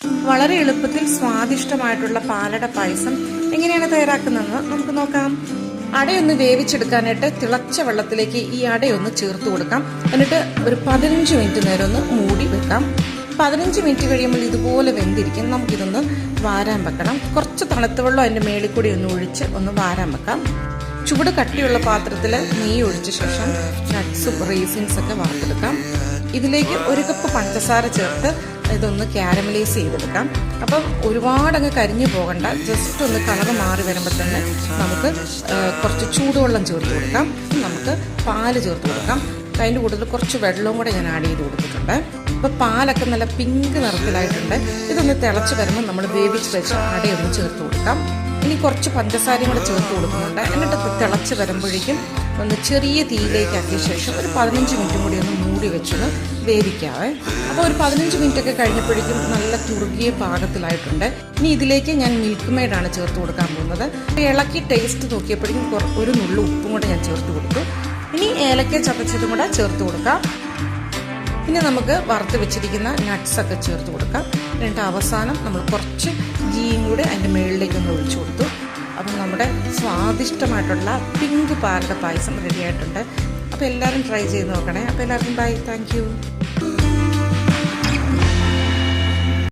വളരെ എളുപ്പത്തിൽ സ്വാദിഷ്ടമായിട്ടുള്ള പാലട പായസം എങ്ങനെയാണ് തയ്യാറാക്കുന്നതെന്ന് നമുക്ക് നോക്കാം. അടയൊന്ന് വേവിച്ചെടുക്കാനായിട്ട് തിളച്ച വെള്ളത്തിലേക്ക് ഈ അടയൊന്ന് ചേർത്ത് കൊടുക്കാം. എന്നിട്ട് ഒരു 15 മിനിറ്റ് നേരം ഒന്ന് മൂടി വെക്കാം. 15 മിനിറ്റ് കഴിയുമ്പോൾ ഇതുപോലെ വെന്തിരിക്കും. നമുക്കിതൊന്ന് വാരാൻ വെക്കണം. കുറച്ച് തണുത്ത വെള്ളം അതിൻ്റെ മേളിൽ കൂടി ഒന്ന് ഒഴിച്ച് ഒന്ന് വാരാൻ വെക്കാം. ചൂട് കട്ടിയുള്ള പാത്രത്തിൽ നെയ്യ് ഒഴിച്ച ശേഷം നട്ട്സും റേസിൻസ് ഒക്കെ വറുത്തെടുക്കാം. ഇതിലേക്ക് 1 കപ്പ് പഞ്ചസാര ചേർത്ത് ഇതൊന്ന് ക്യാരമലൈസ് ചെയ്തെടുക്കാം. അപ്പം ഒരുപാടങ്ങ് കരിഞ്ഞു പോകണ്ട. ജസ്റ്റ് ഒന്ന് കളർ മാറി വരുമ്പോൾ തന്നെ നമുക്ക് കുറച്ച് ചൂടുവെള്ളം ചേർത്ത് കൊടുക്കാം. നമുക്ക് പാല് ചേർത്ത് കൊടുക്കാം. അതിൻ്റെ കൂടുതൽ കുറച്ച് വെള്ളവും കൂടെ ഞാൻ ആഡ് ചെയ്ത് കൊടുത്തിട്ടുണ്ട്. ഇപ്പോൾ പാലൊക്കെ നല്ല പിങ്ക് നിറത്തിലായിട്ടുണ്ട്. ഇതൊന്ന് തിളച്ച് വരുമ്പോൾ നമ്മൾ വേവിച്ച് വെച്ച് അടയൊന്ന് ചേർത്ത് കൊടുക്കാം. ഇനി കുറച്ച് പഞ്ചസാരയും കൂടെ ചേർത്ത് കൊടുക്കുന്നുണ്ട്. എന്നിട്ട് തിളച്ച് വരുമ്പോഴേക്കും ഒന്ന് ചെറിയ തീയിലേക്ക് ആക്കിയ ശേഷം ഒരു 15 മിനിറ്റും കൂടി ഒന്ന് മൂടി വെച്ചൊന്ന് വേവിക്കാവേ. അപ്പോൾ ഒരു 15 മിനിറ്റ് ഒക്കെ കഴിഞ്ഞപ്പോഴേക്കും നല്ല കുറുകിയ പാകത്തിലായിട്ടുണ്ട്. ഇനി ഇതിലേക്ക് ഞാൻ മിൽക്ക് മെയ്ഡാണ് ചേർത്ത് കൊടുക്കാൻ പോകുന്നത്. ഇളക്കി ടേസ്റ്റ് നോക്കിയപ്പോഴേക്കും ഒരു നുള്ളു ഉപ്പും കൂടെ ഞാൻ ചേർത്ത് കൊടുത്തു. ഇനി ഏലക്ക ചതച്ചതും കൂടെ ചേർത്ത് കൊടുക്കാം. ഇനി നമുക്ക് വറുത്ത് വെച്ചിരിക്കുന്ന നട്ട്സൊക്കെ ചേർത്ത് കൊടുക്കാം. എന്നിട്ട് അവസാനം നമ്മൾ കുറച്ച് ഗീയും കൂടെ അതിൻ്റെ മുകളിലേക്കൊന്ന് ഒഴിച്ചു കൊടുത്തു. അപ്പം നമ്മുടെ സ്വാദിഷ്ടമായിട്ടുള്ള പിങ്ക് പാലട പായസം റെഡിയായിട്ടുണ്ട്. അപ്പോൾ എല്ലാവരും ട്രൈ ചെയ്ത് നോക്കണേ. അപ്പോൾ എല്ലാവർക്കും ബൈ, താങ്ക് യു.